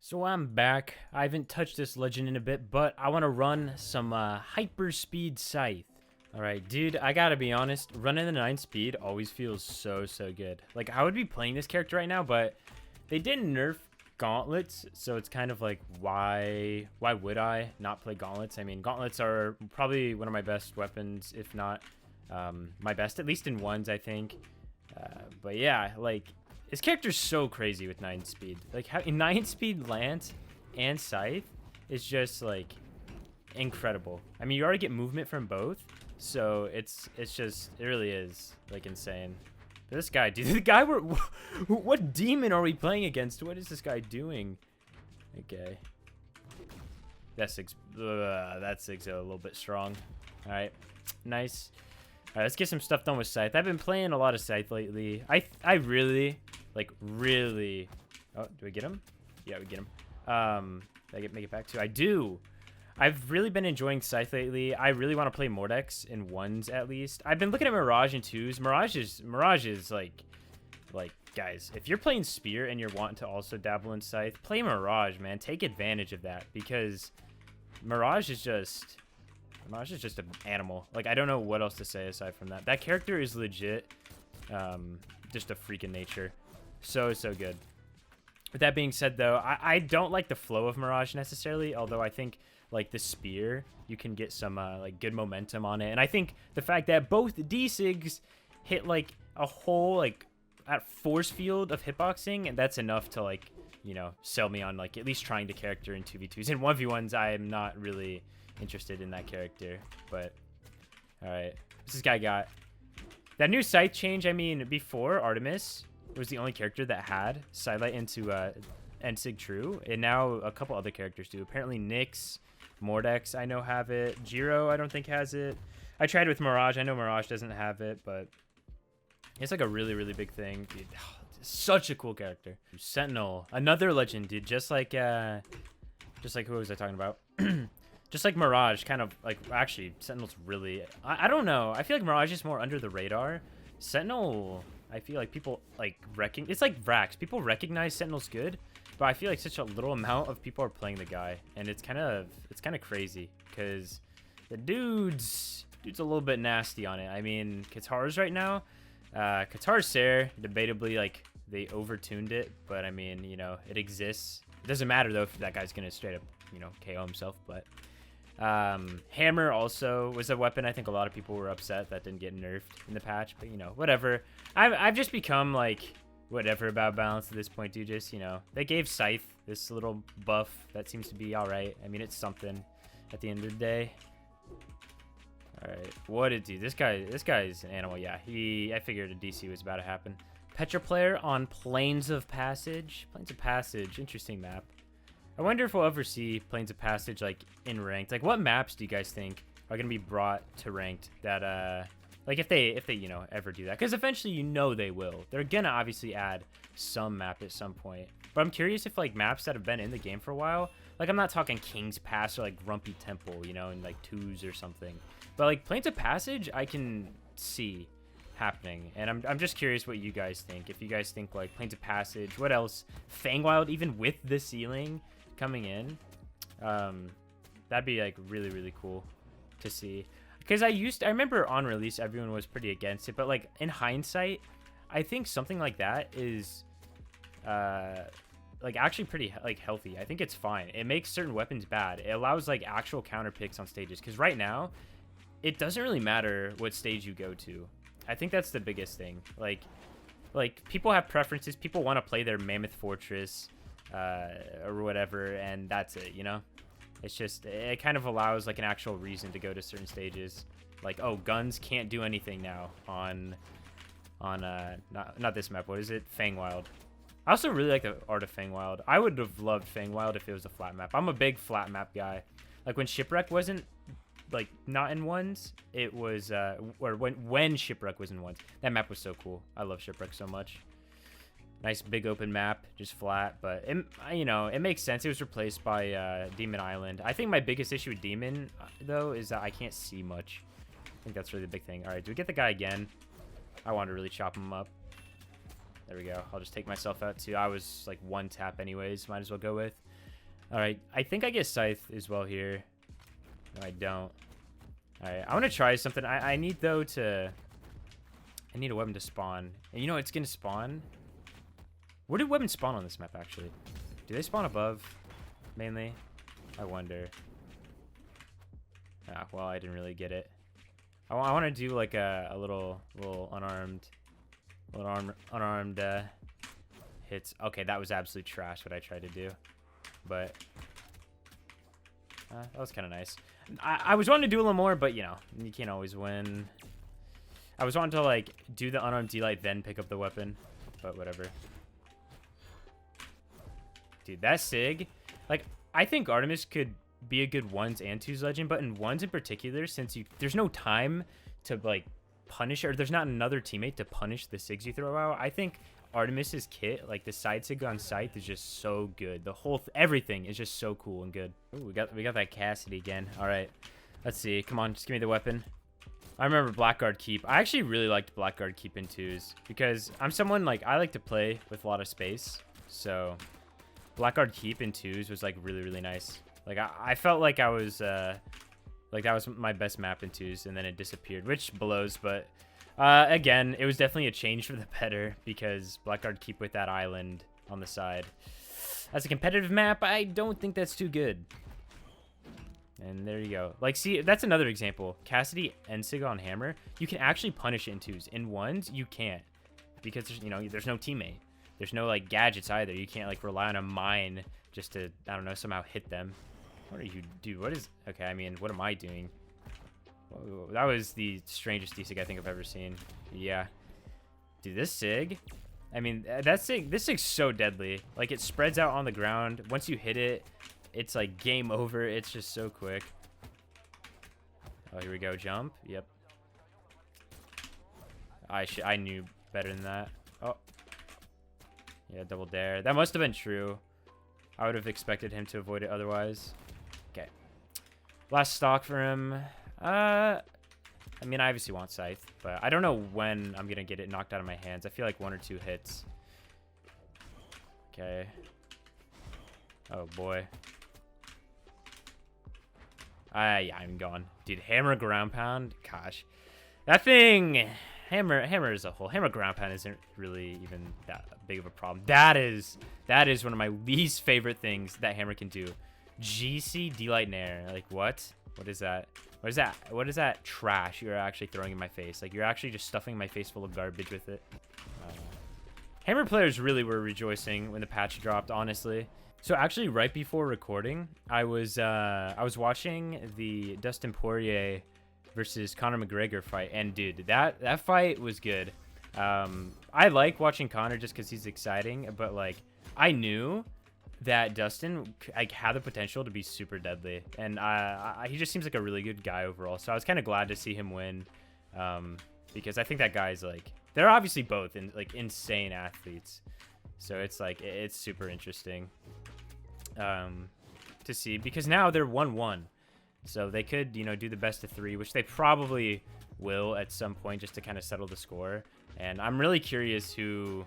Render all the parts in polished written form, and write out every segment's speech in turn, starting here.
So I'm back. I haven't touched this legend in a bit, but I want to run some hyper speed Scythe. All right, dude, I gotta be honest, running the 9 speed always feels so good. Like, I would be playing this character right now, but they didn't nerf gauntlets, so it's kind of like, why would I not play gauntlets? I mean, gauntlets are probably one of my best weapons, if not my best, at least in ones, I think. But yeah, like, this character's so crazy with 9 speed. Like, how 9 speed Lance and Scythe is just, like, incredible. I mean, you already get movement from both, so it's just, it really is, like, insane. But this guy, dude, the guy what demon are we playing against? What is this guy doing? Okay. That's a little bit strong. All right, nice. All right, let's get some stuff done with Scythe. I've been playing a lot of Scythe lately. I really, like, really... Oh, do we get him? Yeah, we get him. Did I make it back to? I do. I've really been enjoying Scythe lately. I really want to play Mordex in ones at least. I've been looking at Mirage in twos. Mirage is like, guys, if you're playing Spear and you're wanting to also dabble in Scythe, play Mirage, man. Take advantage of that because Mirage is just an animal. Like, I don't know what else to say aside from that. That character is legit just a freak in nature. So good. With that being said, though, I don't like the flow of Mirage necessarily, although I think, like, the Spear, you can get some, like, good momentum on it. And I think the fact that both D-Sigs hit, like, a whole, like, at force field of hitboxing, and that's enough to, like, you know, sell me on, like, at least trying the character in 2v2s. In 1v1s, I am not really interested in that character, but all right, what's this guy got? That new Scythe change, I mean, before Artemis was the only character that had Sidelight into Sig True, and now a couple other characters do. Apparently Nyx, Mordex, I know have it. Jiro, I don't think has it. I tried with Mirage. I know Mirage doesn't have it, but it's like a really big thing, dude. Such a cool character. Sentinel, another legend, dude. Just like who was I talking about? Just like Mirage, kind of like, actually, Sentinel's really, I don't know. I feel like Mirage is more under the radar. Sentinel, I feel like people like it's like Vrax. People recognize Sentinel's good, but I feel like such a little amount of people are playing the guy, and it's kind of crazy because the dude's a little bit nasty on it. I mean, Qatar's right now. Qatar's Ser, debatably, like, they overtuned it, but I mean, you know, it exists. It doesn't matter though if that guy's gonna straight up, you know, KO himself, but Hammer also was a weapon. I think a lot of people were upset that didn't get nerfed in the patch, but you know, whatever. I've just become like whatever about balance at this point, dude. Just, you know, they gave Scythe this little buff that seems to be all right. I mean, it's something at the end of the day. All right, what did do? This guy's an animal. Yeah, I figured a DC was about to happen. Petra player on Plains of Passage. Plains of Passage, interesting map. I wonder if we'll ever see Plains of Passage, like, in ranked. Like, what maps do you guys think are going to be brought to ranked that, like, if they, you know, ever do that? Because eventually, you know, they will. They're going to obviously add some map at some point. But I'm curious if, like, maps that have been in the game for a while, like, I'm not talking King's Pass or, like, Grumpy Temple, you know, in, like, 2s or something. But, like, Plains of Passage, I can see happening, and I'm just curious what you guys think. If you guys think, like, Plains of Passage, what else? Fangwild, even with the ceiling coming in, that'd be, like, really cool to see. Because I remember on release everyone was pretty against it, but, like, in hindsight, I think something like that is like, actually pretty, like, healthy. I think it's fine. It makes certain weapons bad. It allows, like, actual counter picks on stages, because right now it doesn't really matter what stage you go to. I think that's the biggest thing. Like people have preferences. People want to play their Mammoth Fortress or whatever, and that's it, you know? It's just, it kind of allows, like, an actual reason to go to certain stages. Like, oh, guns can't do anything now on not this map. What is it? Fangwild. I also really like the art of Fangwild. I would have loved Fangwild if it was a flat map. I'm a big flat map guy. Like, when Shipwreck wasn't, like, not in ones, it was or when Shipwreck was in ones, that map was so cool. I love Shipwreck so much. Nice big open map, just flat, but it, you know, it makes sense. It was replaced by Demon Island. I think my biggest issue with Demon though is that I can't see much. I think that's really the big thing. All right, do we get the guy again? I want to really chop him up. There we go. I'll just take myself out too. I was like one tap anyways, might as well go with. All right, I think I get Scythe as well here. No, I don't. All right, I want to try something. I need, though, to... I need a weapon to spawn. And you know it's going to spawn? Where do weapons spawn on this map, actually? Do they spawn above, mainly? I wonder. Ah, well, I didn't really get it. I want to do, like, a little unarmed hits. Okay, that was absolute trash what I tried to do. But that was kind of nice. I was wanting to do a little more, but, you know, you can't always win. I was wanting to, like, do the unarmed D-Light, then pick up the weapon. But whatever. Dude, that Sig. Like, I think Artemis could be a good 1s and 2s legend, but in 1s in particular, since there's no time to, like, punish, or there's not another teammate to punish the Sigs you throw out, I think Artemis's kit, like the side Sig on Scythe, is just so good. The whole everything is just so cool and good. Ooh, we got that Cassidy again. All right, let's see. Come on, just give me the weapon. I remember Blackguard Keep. I actually really liked Blackguard Keep in 2s because I'm someone, like, I like to play with a lot of space. So Blackguard Keep in 2s was, like, really, really nice. Like, I felt like I was, like, that was my best map in 2s, and then it disappeared, which blows, but again, it was definitely a change for the better because Blackguard Keep with that island on the side. As a competitive map, I don't think that's too good. And there you go. Like, see, that's another example. Cassidy and Sig on Hammer, you can actually punish it in 2s. In 1s, you can't because there's, you know, there's no teammate. There's no, like, gadgets either. You can't, like, rely on a mine just to, I don't know, somehow hit them. What are you, dude? What is, okay, I mean, what am I doing? Whoa, that was the strangest D-Sig I think I've ever seen. Yeah. Dude, this Sig, I mean, this Sig's so deadly. Like, it spreads out on the ground. Once you hit it, it's like game over. It's just so quick. Oh, here we go. Jump. Yep. I knew better than that. Oh. Yeah, double dare. That must have been true. I would have expected him to avoid it otherwise. Okay. Last stock for him. I mean, I obviously want Scythe, but I don't know when I'm going to get it knocked out of my hands. I feel like 1 or 2 hits. Okay. Oh, boy. Yeah, I'm gone. Dude, Hammer Ground Pound? Gosh. That thing... Hammer as a whole. Hammer Ground Pound isn't really even that big of a problem. That is one of my least favorite things that Hammer can do. GC D-Light Nair. Like, what? What is that? What is that? What is that trash you're actually throwing in my face? Like, you're actually just stuffing my face full of garbage with it. Hammer players really were rejoicing when the patch dropped, honestly. So actually, right before recording, I was watching the Dustin Poirier versus Conor McGregor fight, and dude, that fight was good. I like watching Conor just because he's exciting, but like I knew that Dustin like had the potential to be super deadly, and he just seems like a really good guy overall. So I was kind of glad to see him win, because I think that guy's like, they're obviously both like insane athletes, so it's like it's super interesting to see, because now they're 1-1, so they could, you know, do the best of 3, which they probably will at some point just to kind of settle the score. And I'm really curious who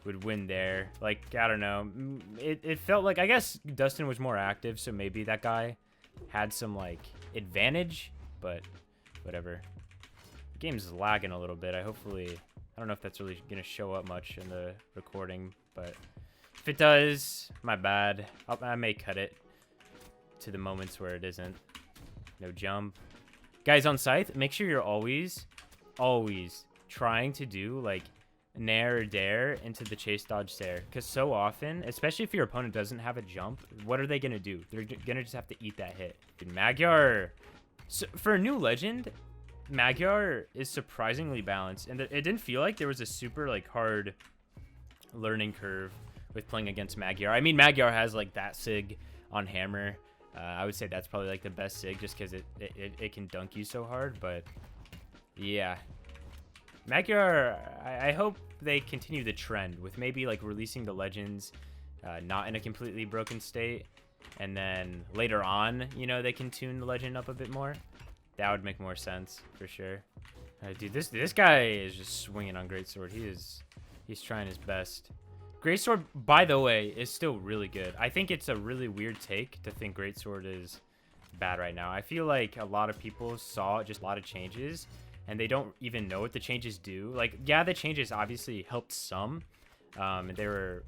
would win there. Like, I don't know. It felt like, I guess Dustin was more active, so maybe that guy had some, like, advantage, but whatever. The game's lagging a little bit. I don't know if that's really going to show up much in the recording, but if it does, my bad. I may cut it to the moments where it isn't. No jump. Guys, on Scythe, make sure you're always trying to do, like, nair or dare into the chase dodge stare, because so often, especially if your opponent doesn't have a jump, what are they gonna do? They're gonna just have to eat that hit. Dude, Magyar, so for a new legend, Magyar is surprisingly balanced, and it didn't feel like there was a super like hard learning curve with playing against Magyar. I mean, Magyar has like that Sig on Hammer. I would say that's probably like the best Sig just because it can dunk you so hard, but yeah. Magyar, I hope they continue the trend with maybe like releasing the legends not in a completely broken state, and then later on, you know, they can tune the legend up a bit more. That would make more sense for sure. Dude, this guy is just swinging on greatsword. He's trying his best. Greatsword, by the way, is still really good. I think it's a really weird take to think Greatsword is bad right now. I feel like a lot of people saw just a lot of changes, and they don't even know what the changes do. Like, yeah, the changes obviously helped some, and they were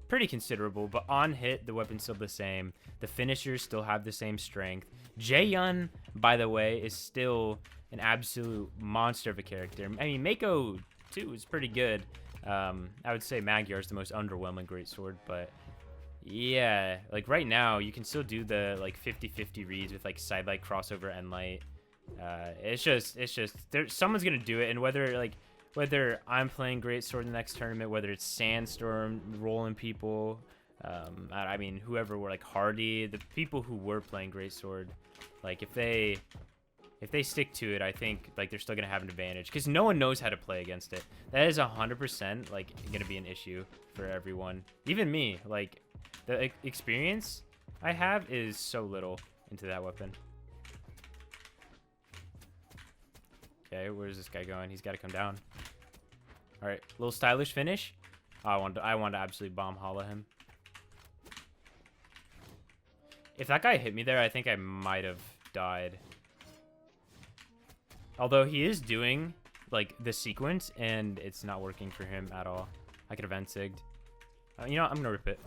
pretty considerable, but on hit, the weapon's still the same. The finishers still have the same strength. Jae-yun, by the way, is still an absolute monster of a character. I mean, Mako, too, is pretty good. I would say Magyar is the most underwhelming greatsword, but yeah, like right now, you can still do the like 50-50 reads with like side light, crossover, end light. It's just someone's gonna do it, and whether I'm playing greatsword in the next tournament, whether it's Sandstorm rolling people, I mean whoever were like Hardy, the people who were playing greatsword, like if they stick to it, I think like they're still gonna have an advantage because no one knows how to play against it. That is 100% like gonna be an issue for everyone, even me. Like the experience I have is so little into that weapon. Okay, where's this guy going? He's got to come down. All right, little stylish finish. Oh, I want to absolutely bomb hollow him. If that guy hit me there, I think I might have died. Although he is doing like the sequence and it's not working for him at all. I could have end-sigged. You know what? I'm gonna rip it.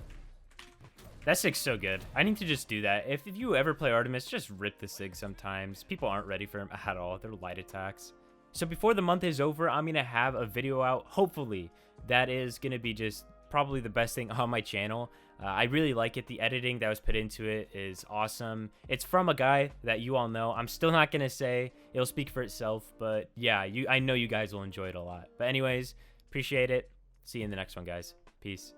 That sig's so good. I need to just do that. If you ever play Artemis, just rip the sig sometimes. People aren't ready for him at all. They're light attacks. So before the month is over, I'm gonna have a video out. Hopefully, that is gonna be just probably the best thing on my channel. I really like it. The editing that was put into it is awesome. It's from a guy that you all know. I'm still not gonna say it'll speak for itself, but yeah, I know you guys will enjoy it a lot. But anyways, appreciate it. See you in the next one, guys. Peace.